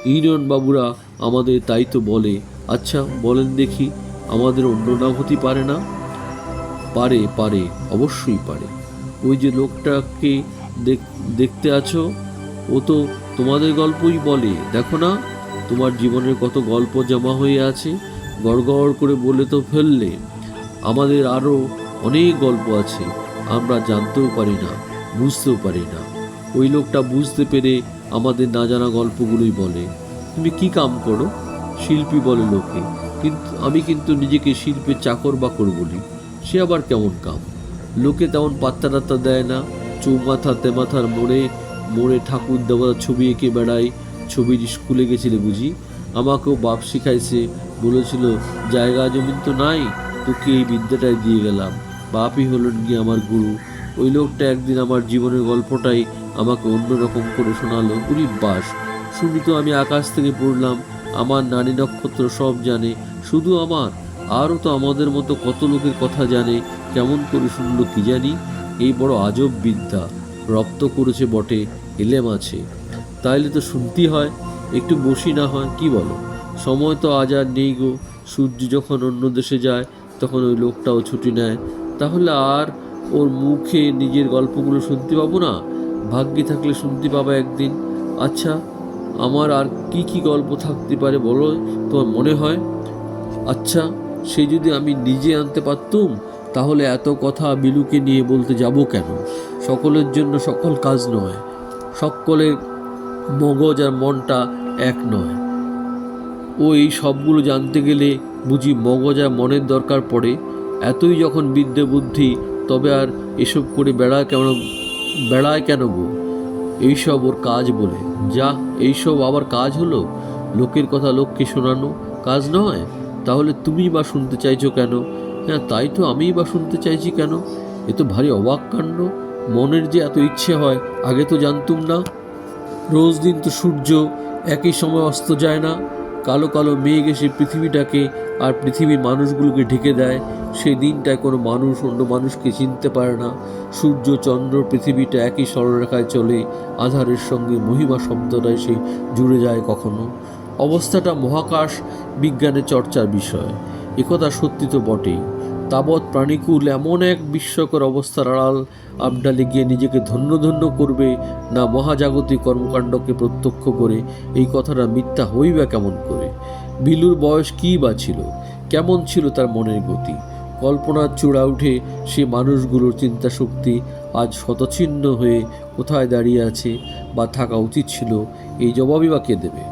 ইউনিয়ন বাবুরা আমাদের তাই তো বলে। আচ্ছা বলেন দেখি, আমাদের অন্য নাম হতে পারে না? পারে, পারে, অবশ্যই পারে। ওই যে লোকটাকে দেখতে আছো, ও তো তোমাদের গল্পই বলে। দেখো না, তোমার জীবনের কত গল্প জমা হয়ে আছে, গড়গড় করে বলে তো ফেললে। আমাদের আরও অনেক গল্প আছে, আমরা জানতেও পারি না, বুঝতেও পারি না। ওই লোকটা বুঝতে পেরে আমাদের না জানা গল্পগুলোই বলে। তুমি কি কাম করো? শিল্পী বলে লোকে, কিন্তু আমি কিন্তু নিজেকে শিল্পের চাকর বাকর বলি। সে আবার কেমন কাম? লোকে তেমন পাত্তা টাত্তা দেয় না। চৌমাথা তেমাথার মোড়ে মোড়ে ঠাকুর দেবতার ছবি এঁকে বেড়াই। ছবির স্কুলে গেছিলে বুঝি? আমাকেও বাপ শিখাইছে, বলেছিল জায়গা জমিন তো নাই, তোকে এই বিদ্যাটাই দিয়ে গেলাম। বাপই হলেন গিয়ে আমার গুরু। ওই লোকটা একদিন আমার জীবনের গল্পটাই আমাকে অন্যরকম করে শোনালো। উরি বাস, শুনি তো আমি আকাশ থেকে পড়লাম। আমার নারী নক্ষত্র সব জানে, শুধু আমার? আরও তো আমাদের মতো কত লোকের কথা জানে। কেমন করে শুনলো কি জানি? এই বড় আজব বিদ্যা রপ্ত করেছে বটে, এলেম আছে। তাইলে তো শুনতেই হয়, একটু বসি না হয়? কি বলো? সময় তো আজ আর নেই গো। সূর্য যখন অন্য দেশে যায় তখন ওই লোকটাও ছুটি নেয়। তাহলে আর ওর মুখে নিজের গল্পগুলো শুনতে পাবো না? ভাগ্যে থাকলে শুনতে পাবো একদিন। আচ্ছা, আমার আর কি কি গল্প থাকতে পারে বলো, তোমার মনে হয়? আচ্ছা, সে যদি আমি নিজে আনতে পারতুম, তাহলে এত কথা বিলুকে নিয়ে বলতে যাব কেন? সকলের জন্য সকল কাজ নয়, সকলের মগজ আর মনটা এক নয়। ও এই সবগুলো জানতে গেলে বুঝি মগজ আর মনের দরকার পড়ে? এতই যখন বিদ্যে বুদ্ধি, তবে আর এসব করে বেড়ায় কেন গো? এইসব ওর কাজ বলে। যা, এইসব আবার কাজ হলো? লোকের কথা লোককে শোনানো কাজ নয়? তাহলে তুমি বা শুনতে চাইছো কেন? হ্যাঁ, তাই তো, আমিই বা শুনতে চাইছি কেন? এ তো ভারী অবাক কাণ্ড। মনের যে এত ইচ্ছে হয়, আগে তো জানতুম না। রোজ দিন তো সূর্য একই সময় অস্ত যায় না। কালো কালো মেঘ এসে পৃথিবীটাকে আর পৃথিবীর মানুষগুলোকে ঢেকে দেয়। সেই দিনটায় কোনো মানুষ অন্য মানুষকে চিনতে পারে না। সূর্য চন্দ্র পৃথিবীটা একই সরলরেখায় চলে, আধারের সঙ্গে মহিমা শব্দটা এসে জুড়ে যায় কখনো। অবস্থাটা মহাকাশ বিজ্ঞানের চর্চার বিষয়, একথা সত্যি তো বটেই। তাবৎ প্রাণীকুল এমন এক বিস্ময়কর অবস্থার আড়াল আবডালে গিয়ে নিজেকে ধন্য ধন্য করবে না মহাজাগতিক কর্মকাণ্ডকে প্রত্যক্ষ করে, এই কথাটা মিথ্যা হইবা কেমন করে? বিলুর বয়স কী বা ছিল? কেমন ছিল তার মনের গতি? কল্পনার চূড়া উঠে সে মানুষগুলোর চিন্তা শক্তি আজ শতচ্ছিন্ন হয়ে কোথায় দাঁড়িয়ে আছে বা থাকা উচিত ছিল, এই জবাবই বা কে দেবে?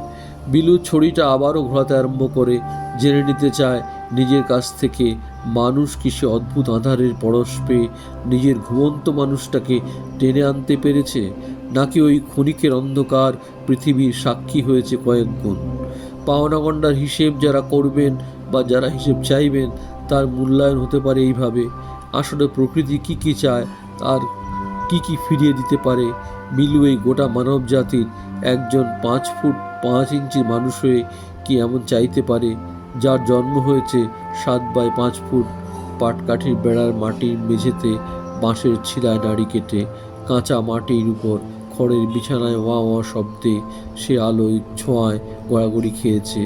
বিলু ছড়িটা আবারও ঘোরাতে আরম্ভ করে, জেনে নিতে চায় নিজের কাছ থেকে মানুষ কি সে অদ্ভুত আঁধারের পরশ পেয়ে নিজের ঘুমন্ত মানুষটাকে টেনে আনতে পেরেছে, নাকি ওই ক্ষণিকের অন্ধকার পৃথিবীর সাক্ষী হয়েছে কয়েক গুণ। পাওনাগণ্ডার হিসেব যারা করবেন বা যারা হিসেব চাইবেন, তার মূল্যায়ন হতে পারে এইভাবে: আসলে প্রকৃতি কি কি চায় আর কি কি ফিরিয়ে দিতে পারে। বিলু এই গোটা মানব জাতির একজন 5 ফুট 5 ইঞ্চির মানুষ হয়ে কি এমন চাইতে পারে, যার জন্ম হয়েছে 7x5 ফুট পাটকাঠির বেড়ার মাটির মেঝেতে বাঁশের ছিলায় নাড়ি কেটে কাঁচা মাটির উপর খড়ের বিছানায় ওয়া ওয়া শব্দে সে আলোয় ছোঁয়ায় গড়াগড়ি খেয়েছে।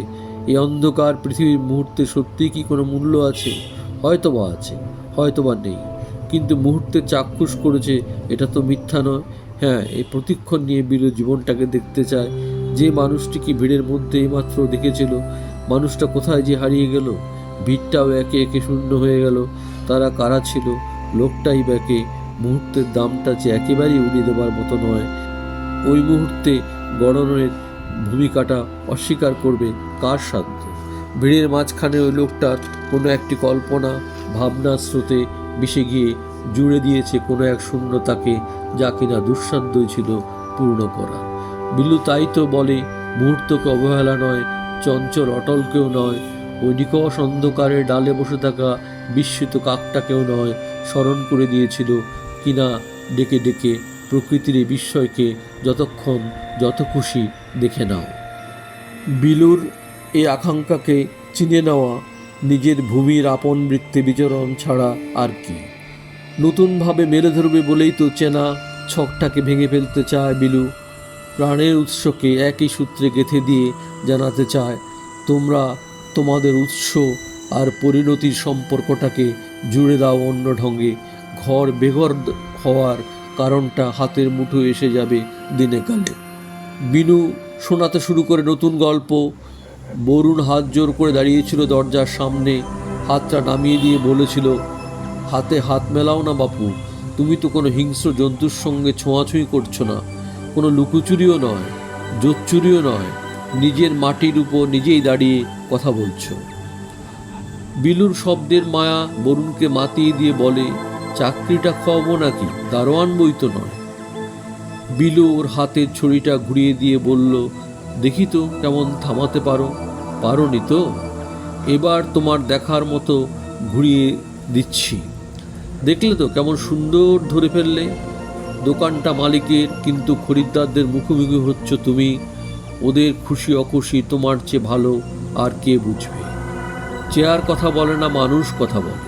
এই অন্ধকার পৃথিবীর মুহূর্তে সত্যিই কি কোনো মূল্য আছে? হয়তোবা আছে, হয়তোবা নেই, কিন্তু মুহূর্তে চাক্ষুষ করেছে, এটা তো মিথ্যা নয়। হ্যাঁ, এই প্রতিক্ষণ নিয়ে বিলু জীবনটাকে দেখতে চায়। যে মানুষটিকে ভিড়ের মধ্যে এইমাত্র দেখেছিল, মানুষটা কোথায় যে হারিয়ে গেল? ভিড়টাও একে একে শূন্য হয়ে গেল। তারা কারা ছিল? লোকটাই ব্যাকে। মুহূর্তের দামটা যে একেবারেই উড়িয়ে দেবার মতো নয়। ওই মুহূর্তে গড়নের ভূমিকাটা অস্বীকার করবে কার সাধ্য? ভিড়ের মাঝখানে ওই লোকটার কোনো একটি কল্পনা ভাবনার স্রোতে মিশে গিয়ে জুড়ে দিয়েছে কোনো এক শূন্যতাকে, যা কিনা দুঃসাধ্যই ছিল পূর্ণ করা। বিলু তাই তো বলে, মুহূর্তকে অবহেলা নয়, চঞ্চল অটলকেও নয়, ওই নিকষ অন্ধকারের ডালে বসে থাকা বিস্মিত কাকটাকেও নয়, স্মরণ করে দিয়েছিল কিনা ডেকে ডেকে প্রকৃতির এই বিস্ময়কে যতক্ষণ যত খুশি দেখে নাও। বিলুর এই আকাঙ্ক্ষাকে চিনে নেওয়া নিজের ভূমির আপন বৃত্তে বিচরণ ছাড়া আর কি। নতুনভাবে মেলে ধরবে বলেই তো চেনা ছকটাকে ভেঙে ফেলতে চায় বিলু। প্রাণের উৎসকে একই সূত্রে গেঁথে দিয়ে জানাতে চায়, তোমরা তোমাদের উৎস আর পরিণতির সম্পর্কটাকে জুড়ে দাও অন্য ঢঙ্গে। ঘর বেঘর হওয়ার কারণটা হাতের মুঠো এসে যাবে দিনে কালে। বিনু শোনাতে শুরু করে নতুন গল্প। বরুণ হাত জোর করে দাঁড়িয়েছিল দরজার সামনে, হাতটা নামিয়ে দিয়ে বলেছিল, হাতে হাত মেলাও না বাপু, তুমি তো কোনো হিংস্র জন্তুর সঙ্গে ছোঁয়াছুঁই করছো না, কোনো লুকোচুরিও নয়, জোচ্চুরিও নয়, নিজের মাটির উপর নিজেই দাঁড়িয়ে কথা বলছো। বিলুর শব্দের মায়া বরুণকে মাতিয়ে দিয়ে বলে, চাকরিটা খাওয়াবো নাকি, দারোয়ান বই তো নয়। বিলু ওর হাতের ছড়িটা ঘুরিয়ে দিয়ে বলল, দেখি তো কেমন থামাতে পারোনি তো, এবার তোমার দেখার মতো ঘুরিয়ে দিচ্ছি। দেখলে তো কেমন সুন্দর ধরে ফেললে। দোকানটা মালিকের, কিন্তু খরিদ্দারদের মুখোমুখি হচ্ছ তুমি। ওদের খুশি অখুশি তোমার চেয়ে ভালো আর কে বুঝবে? চেয়ার কথা বলে না, মানুষ কথা বলে।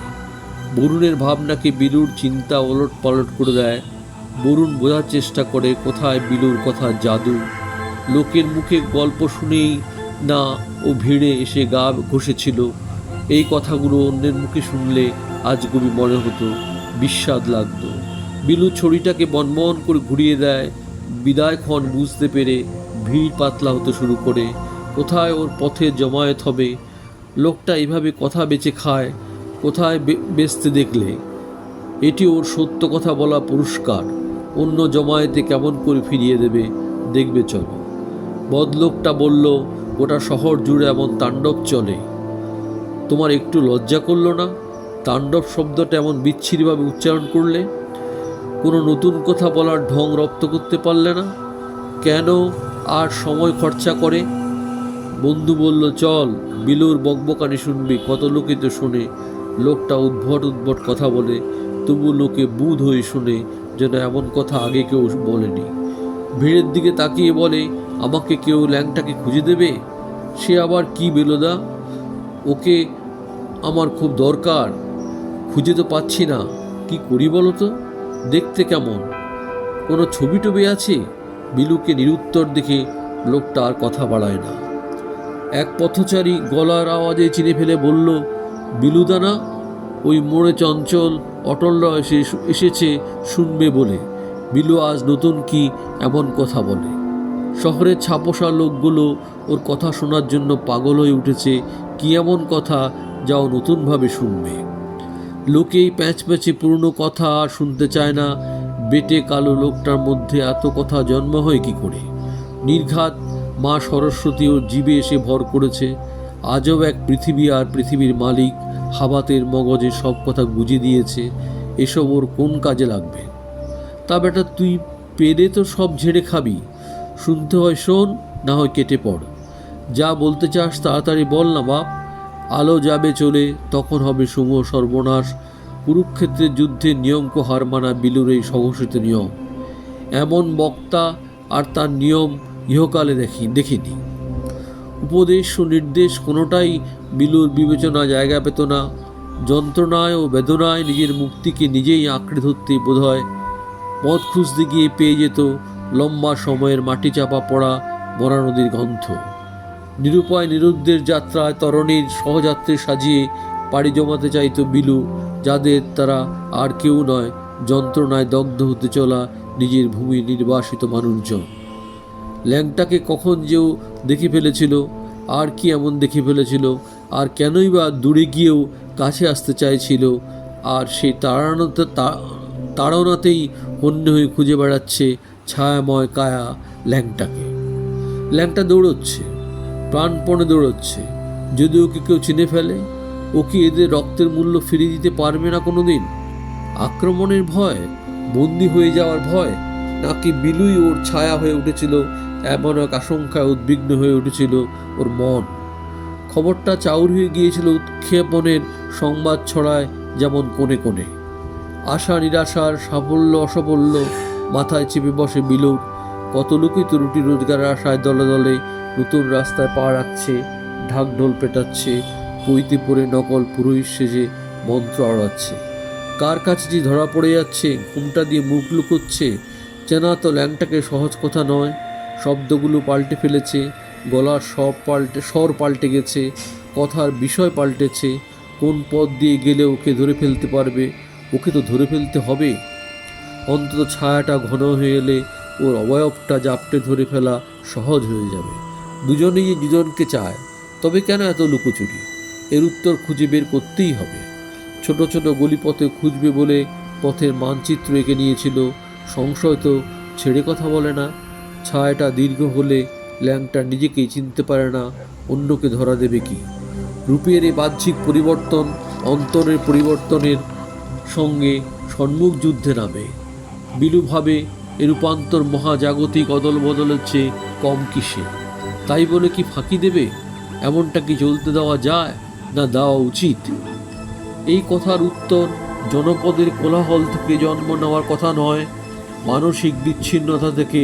বরুণের ভাবনাকে বিলুর চিন্তা ওলট পালট করে দেয়। বরুণ বোঝার চেষ্টা করে কোথায় বিলুর কথা জাদু। লোকের মুখে গল্প শুনেই না ও ভিড়ে এসে গা ঘষেছিল। এই কথাগুলো অন্যের মুখে শুনলে আজগুবি মনে হতো, বিস্বাদ লাগতো। বিলু ছড়িটাকে বনবন করে ঘুরিয়ে দেয়। বিদায়ক্ষণ বুঝতে পেরে ভিড় পাতলা হতে শুরু করে। কোথায় ওর পথে জমায়েত হবে? লোকটা এভাবে কথা বেচে খায়, কোথায় বেচতে দেখলে? এটি ওর সত্য কথা বলা পুরস্কার। অন্য জমায়েতে কেমন করে ফিরিয়ে দেবে দেখবে চলো। বদলোকটা বলল, গোটা শহর জুড়ে এমন তাণ্ডব চলে, তোমার একটু লজ্জা করলো না? তাণ্ডব শব্দটা এমন বিচ্ছিরিভাবে উচ্চারণ করলে। কোনো নতুন কথা বলার ঢং রপ্ত করতে পারলে না? কেন আর সময় খরচা করে? বন্ধু বলল, চল, বিলুর বকবকানি শুনবি, কত লোকে তো শোনে। লোকটা উদ্ভট উদ্ভট কথা বলে, তবু লোকে বুধ হয়ে শুনে, যেন এমন কথা আগে কেউ বলেনি। ভিড়ের দিকে তাকিয়ে বলে, আমাকে কেউ ল্যাংটাকে খুঁজে দেবে? সে আবার কি বেলোদা? ওকে আমার খুব দরকার, খুঁজে তো পাচ্ছি না, কি করি বলো তো? দেখতে কেমন? কোনো ছবি টবি আছে? বিলুকে নিরুত্তর দেখে লোকটা আর কথা বাড়ায় না। এক পথচারী গলার আওয়াজে চিনে ফেলে বলল, বিলুদানা? ওই মোড়ে চঞ্চল অটলরা এসেছে শুনবে বলে। বিলু আজ নতুন কি এমন কথা বলে? শহরের ছাপোষা লোকগুলো ওর কথা শোনার জন্য পাগল হয়ে উঠেছে। কি এমন কথা যা ও নতুনভাবে শুনবে? লোকেই প্যাঁচপ্যাঁচে পুরনো কথা আর শুনতে চায় না। বেটে কালো লোকটার মধ্যে এত কথা জন্ম হয় কি করে? নির্ঘাত মা সরস্বতী ওর জীবে এসে ভর করেছে। আজব এক পৃথিবী, আর পৃথিবীর মালিক হাবাতের মগজে সব কথা গুঁজে দিয়েছে। এসব ওর কোন কাজে লাগবে? তা বেটা, তুই পেরে তো সব ঝেড়ে খাবি। শুনতে হয় শোন, না হয় কেটে পড়। যা বলতে চাস তাড়াতাড়ি বল না বাপ। আলো যাবে চলে, তখন হবে শুভ সর্বনাশ। কুরুক্ষেত্রের যুদ্ধে নিয়মকে হার মানা বিলুর এই স্বঘোষিত নিয়ম। এমন বক্তা আর তার নিয়ম ইহকালে দেখিনি। উপদেশ ও নির্দেশ কোনোটাই বিলুর বিবেচনা জায়গা পেত না। যন্ত্রণায় ও বেদনায় নিজের মুক্তিকে নিজেই আঁকড়ে ধরতে বোধহয় পথ খুঁজতে গিয়ে পেয়ে যেত লম্বা সময়ের মাটি চাপা পড়া মরা নদীর গন্ধ। নিরুপায় নিরুদ্দের যাত্রায় তরণীর সহযাত্রী সাজিয়ে পাড়ি জমাতে চাইত বিলু, যাদের তারা আর কেউ নয়, যন্ত্রণায় দগ্ধ হতে চলা নিজের ভূমি নির্বাসিত মানুষজন। ল্যাংটাকে কখন যেও দেখে ফেলেছিল, আর কি এমন দেখে ফেলেছিল, আর কেনই বা দূরে গিয়েও কাছে আসতে চাইছিল, আর সেই তাড়নাতেই অন্য হয়ে খুঁজে বেড়াচ্ছে ছায়াময় কায়া ল্যাংটাকে। ল্যাংটা দৌড়চ্ছে, প্রাণপণে দৌড়চ্ছে। যদি ওকে কেউ চিনে ফেলে, ও কি এদের রক্তের মূল্য ফিরিয়ে দিতে পারবে না কোনো দিন? আক্রমণের ভয়, বন্দী হয়ে যাওয়ার ভয়, নাকি বিলুই ওর ছায়া হয়ে উঠেছিল এমন এক আশঙ্কায় উদ্বিগ্ন হয়ে উঠেছিল ওর মন। খবরটা চাউর হয়ে গিয়েছিল উৎক্ষেপণের সংবাদ ছড়ায় যেমন কোণে কোণে। আশা নিরাশার, সাফল্য অসাফল্য মাথায় চেপে বসে বিলুর। কত লোকই তো রুটি রোজগারের আশায় দলে দলে নতুন রাস্তায় পা রাখছে, ঢাকঢোল পেটাচ্ছে, পইতে পড়ে নকল পুরোহিত সেজে মন্ত্র আওড়াচ্ছে। কার কাছে যে ধরা পড়ে যাচ্ছে, ঘুমটা দিয়ে মুখ লুকোচ্ছে। চেনা তো ল্যাংটাকে সহজ কথা নয়। শব্দগুলো পাল্টে ফেলেছে, গলার স্বর পাল্টে গেছে, কথার বিষয় পাল্টেছে। কোন পথ দিয়ে গেলে ওকে ধরে ফেলতে পারবে? ওকে তো ধরে ফেলতে হবে। অন্তত ছায়াটা ঘন হয়ে এলে ওর অবয়বটা জাপটে ধরে ফেলা সহজ হয়ে যাবে। দুজনেই দুজনকে চায়, তবে কেন এত লুকোচুরি? এর উত্তর খুঁজে বের করতেই হবে। ছোট ছোট গলিপথে খুঁজবে বলে পথের মানচিত্র এঁকে নিয়েছিল। সংশয় তো ছেড়ে কথা বলে না। ছায়াটা দীর্ঘ হলে ল্যাংটা নিজেকেই চিনতে পারে না, অন্যকে ধরা দেবে কি? রূপের এই বাহ্যিক পরিবর্তন অন্তরের পরিবর্তনের সঙ্গে সম্মুখ যুদ্ধে নামে। বিলু ভাবে এ রূপান্তর মহাজাগতিক অদল বদলের চেয়ে কম কিসে? তাই বলে কি ফাঁকি দেবে? এমনটা কি চলতে দেওয়া যায়, না দেওয়া উচিত? এই কথার উত্তর জনপদের কোলাহল থেকে জন্ম নেওয়ার কথা নয়, মানসিক বিচ্ছিন্নতা থেকে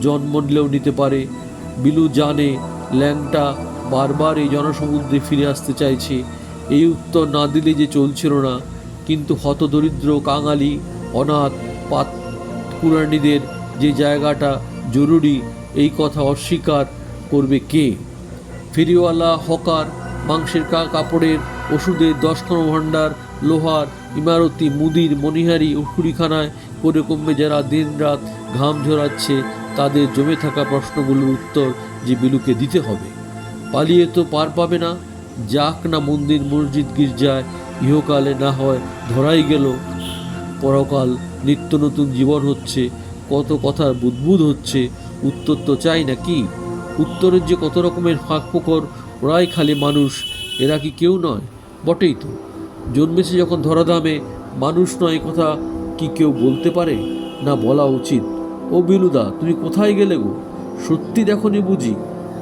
জন্ম নিলেও নিতে পারে। বিলু জানে ল্যাংটা বারবার এই জনসমুদ্রে ফিরে আসতে চাইছে। এই উত্তর না দিলে যে চলছিল না। কিন্তু হতদরিদ্র, কাঙালি, অনাথ, পাতকুড়ানিদের যে জায়গাটা জরুরি, এই কথা অস্বীকার করবে কে? ফেরিওয়ালা, হকার, মাংসের কাপড়ের, ওষুধের 10খানা ভাণ্ডার, লোহার ইমারতি, মুদির, মণিহারি, উঠুরিখানায় করে কমবে যারা দিন রাত ঘাম ঝরাচ্ছে, তাদের জমে থাকা প্রশ্নগুলোর উত্তর যে বিলুকে দিতে হবে। পালিয়ে তো পার পাবে না। যাক না মন্দির, মসজিদ, গির্জায়, ইহকালে না হয় ধরাই গেল, পরকাল নিত্য নতুন জীবন হচ্ছে, কত কথার বুদবুদ হচ্ছে। উত্তর তো চাই নাকি? উত্তরের যে কত রকমের ফাঁক ফোকর, ওরাই খালি মানুষ, এরা কি কেউ নয়? বটেই তো। জন্মেছে যখন ধরাধামে, মানুষ নয় কথা কি কেউ বলতে পারে? না বলা উচিত। ও বিলুদা, তুমি কোথায় গেলে গো? সত্যি দেখনি বুঝি?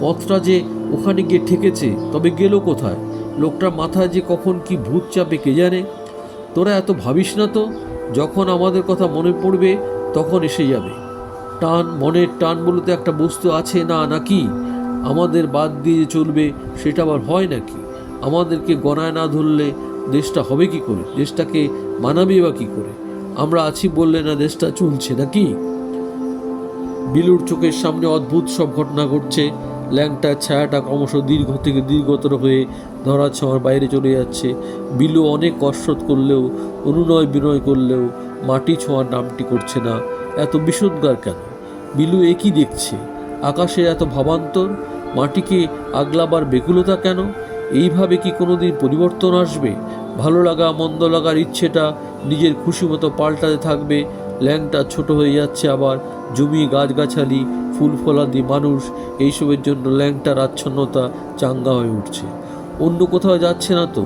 পথটা যে ওখানে গিয়ে ঠেকেছে, তবে গেল কোথায়? লোকটার মাথায় যে কখন কি ভূত চাপে কে জানে। তোরা এত ভাবিস না তো। যখন আমাদের কথা মনে পড়বে তখন এসে যাবে। টান, মনের টান বলতে একটা বস্তু আছে না, নাকি? আমাদের বাদ দিয়ে চলবে সেটা আবার হয় নাকি? আমাদেরকে গণায় না ধরলে দেশটা হবে কি করে? দেশটাকে মানাবে বা কী করে? আমরা আছি বললে না দেশটা চলছে নাকি? বিলুর চোখের সামনে অদ্ভুত সব ঘটনা ঘটছে। ল্যাংটার ছায়াটা ক্রমশ দীর্ঘ থেকে দীর্ঘতর হয়ে ধরা ছোঁয়ার বাইরে চলে যাচ্ছে। বিলু অনেক কসরত করলেও, অনুনয় বিনয় করলেও মাটি ছোঁয়ার নামটি করছে না। এত বিষোদ্গার কেন? বিলু একই দেখছে। আকাশে এত ভাবান্তর, মাটিকে আগলাবার বেকুলতা কেন? এইভাবে কি কোনোদিন পরিবর্তন আসবে? ভালো লাগা মন্দ লাগার ইচ্ছেটা নিজের খুশি মতো পাল্টাতে থাকবে। ল্যাংটা ছোট হয়ে যাচ্ছে আবার। জমি, গাছগাছালি, ফুল ফলাদি, মানুষ, এইসবের জন্য ল্যাংটার আচ্ছন্নতা চাঙ্গা হয়ে উঠছে। অন্য কোথাও যাচ্ছে না তো।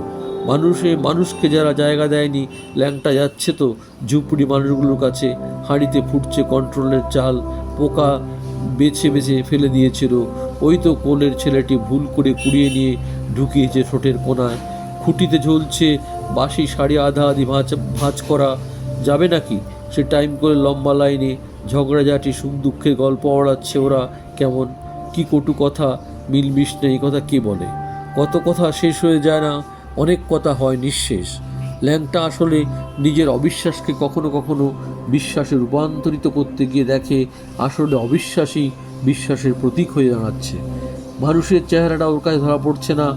মানুষকে যারা জায়গা দেয়নি, ল্যাংটা যাচ্ছে তো ঝুপড়ি মানুষগুলোর কাছে। হাঁড়িতে ফুটছে কন্ট্রোলের চাল, পোকা বেছে বেছে ফেলে দিয়েছিল। ওই তো কোলের ছেলেটি ভুল করে কুড়িয়ে নিয়ে ঢুকিয়েছে ঠোঁটের কোনায়। খুঁটিতে ঝুলছে বাসি শাড়ি, আধা আধি ভাঁজ করা। যাবে নাকি সে টাইম করে লম্বা লাইনে? ঝগড়াঝাটি, সুখ দুঃখের গল্প ওড়াচ্ছে ওরা। কেমন কি কটু কথা! মিলমিশ নেই, এই কথা কে বলে? কত কথা শেষ হয়ে যায় না, অনেক কথা হয় নিঃশেষ। ল্যাংটা আসলে নিজের অবিশ্বাসকে কখনো কখনো বিশ্বাসে রূপান্তরিত করতে গিয়ে দেখে আসলে অবিশ্বাসী বিশ্বাসের প্রতীক হয়ে দাঁড়াচ্ছে। মানুষের চেহারাটা ওর কাছে ধরা পড়ছে না,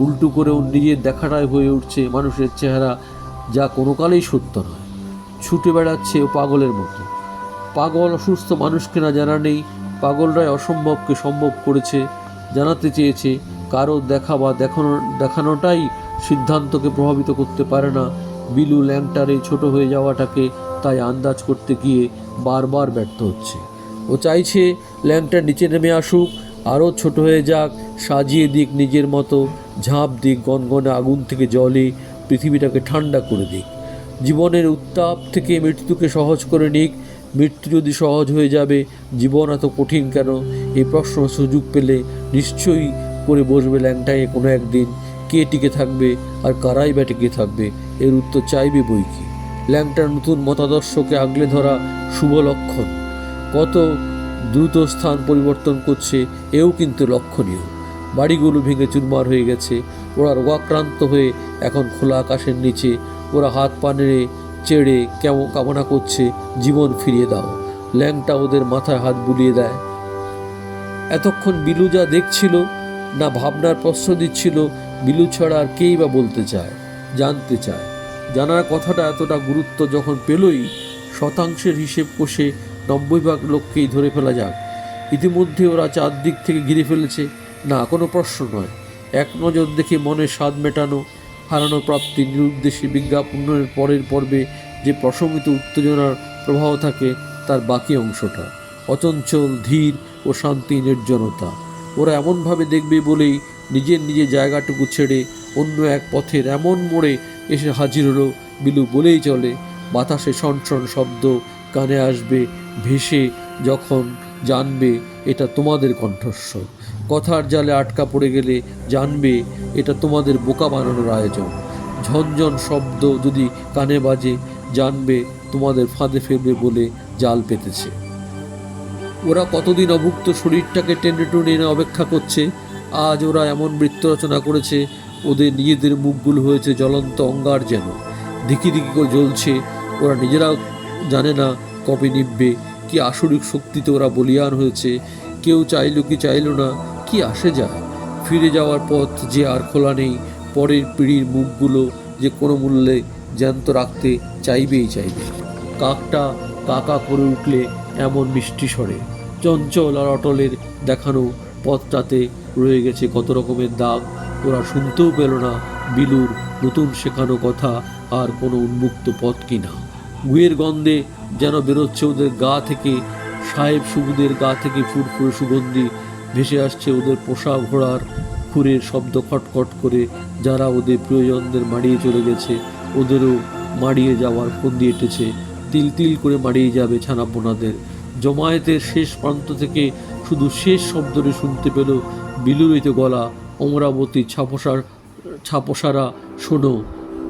উল্টো করে ওর নিজের দেখাটাই হয়ে উঠছে মানুষের চেহারা, যা কোনো কালেই সত্য নয়। ছুটে বেড়াচ্ছে ও পাগলের মতো। পাগল অসুস্থ মানুষকে না জানা নেই, পাগলরাই অসম্ভবকে সম্ভব করেছে, জানাতে চেয়েছে। কারো দেখা বা দেখানোটাই সিদ্ধান্তকে প্রভাবিত করতে পারে না। বিলু ল্যাংটার এই ছোট হয়ে যাওয়াটাকে তাই আন্দাজ করতে গিয়ে বারবার ব্যর্থ হচ্ছে। ও চাইছে ল্যাংটা নিচে নেমে আসুক, আরও ছোট হয়ে যাক, সাজিয়ে দিক নিজের মতো, ঝাঁপ দিক গনগনে আগুন থেকে জলে, পৃথিবীটাকে ঠান্ডা করে দিক। জীবনের উত্তাপ থেকে মৃত্যুকে সহজ করে নিক। মৃত্যু যদি সহজ হয়ে যাবে, জীবন এত কঠিন কেন? এই প্রশ্ন সুযোগ পেলে নিশ্চয়ই করে বসবে ল্যাংটায় কোনো একদিন। কে টিকে থাকবে আর কারাই বা টিকে থাকবে, এর উত্তর চাইবে বই কি। ল্যাংটার নতুন মতাদর্শকে আগলে ধরা শুভ লক্ষণ। কত দ্রুত স্থান পরিবর্তন করছে, এও কিন্তু লক্ষণীয়। বাড়িগুলো ভেঙে চুরমার হয়ে গেছে, ওরা রোগাক্রান্ত হয়ে এখন খোলা আকাশের নিচে। ওরা হাত পা নেড়ে চেড়ে কেমন কামনা করছে, জীবন ফিরিয়ে দাও। ল্যাংটা ওদের মাথায় হাত বুলিয়ে দেয়। এতক্ষণ বিলু যা দেখছিল না ভাবনার প্রশ্ন দিচ্ছিল, বিলু ছাড়া আর কেই বা বলতে চায়, জানতে চায়। জানার কথাটা এতটা গুরুত্ব যখন পেলই, শতাংশের হিসেব কষে 90% লোককেই ধরে ফেলা যাক। ইতিমধ্যে ওরা চারদিক থেকে ঘিরে ফেলেছে, না কোনো প্রশ্ন নয়। এক নজর দেখে মনে স্বাদ মেটানো, হারানো প্রাপ্তি নিরুদ্দেশী বিজ্ঞাপনের পরের পর্বে যে প্রশমিত উত্তেজনার প্রবাহ থাকে, তার বাকি অংশটা অচঞ্চল, ধীর ও শান্তি নির্জনতা। ওরা এমনভাবে দেখবে বলেই নিজের জায়গাটুকু ছেড়ে অন্য এক পথের এমন মোড়ে এসে হাজির হলো। বিলু বলেই চলে, বাতাসে শনশন শব্দ কানে আসবে ভেসে, যখন জানবে এটা তোমাদের কণ্ঠস্বর। কথার জালে আটকা পড়ে গেলে জানবে এটা তোমাদের বোকা বানানোর আয়োজন। ঝনঝন শব্দ যদি কানে বাজে, জানবে তোমাদের ফাঁদে ফেলবে বলে জাল পেতেছে। ওরা কতদিন অভুক্ত শরীরটাকে টেনে টুনে এনে অপেক্ষা করছে। আজ ওরা এমন বৃত্ত রচনা করেছে, ওদের নিজেদের মুখগুলো হয়েছে জ্বলন্ত অঙ্গার, যেন দিকি দিকি করে জ্বলছে। ওরা নিজেরাও জানে না কবে নিভবে। কি আসরিক শক্তিতে ওরা বলিয়ান হয়েছে। কেউ চাইল কি চাইল না, কি আসে যায়। ফিরে যাওয়ার পথ যে আর খোলা নেই। পরের পিঢ়ির মুখগুলো যে কোনো মূল্যে জ্যান্ত রাখতে চাইবেই চাইবে। কাকটা কাকা করে উঠলে এমন মিষ্টি স্বরে। চঞ্চল আর অটলের দেখানো পথটাতে রয়ে গেছে কত রকমের দাগ। ওরা শুনতেও পেল না বিলুর নতুন শেখানো কথা আর কোনো উন্মুক্ত পথ কিনা। গুয়ের গন্ধে যেন বেরোচ্ছে ওদের গা থেকে, সাহেব সুবুদের গা থেকে ফুরফুরে সুগন্ধি। ভেসে আসছে ওদের পোষা ঘোড়ার খুরের শব্দ খটখট করে। যারা ওদের প্রিয়জনদের মাড়িয়ে চলে গেছে, ওদেরও মাড়িয়ে যাওয়ার ফন্দি এঁটেছে। তিল তিল করে মাড়িয়ে যাবে ছানাপোনাদের। জমায়েতের শেষ প্রান্ত থেকে শুধু শেষ শব্দটি শুনতে পেল বিলুরিত গলা, অমরাবতী ছাপসারা শোনো।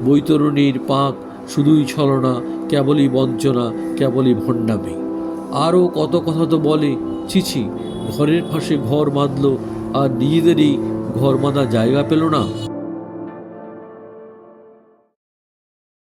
বৈতরণীর পাক শুধুই ছলনা, কেবলই বঞ্চনা, কেবলই ভণ্ডামি। আরও কত কথা তো বলে, ছিছি, ঘরের পাশে ঘর বাঁধল আর নিজেদেরই ঘর বাঁধা জায়গা পেল না।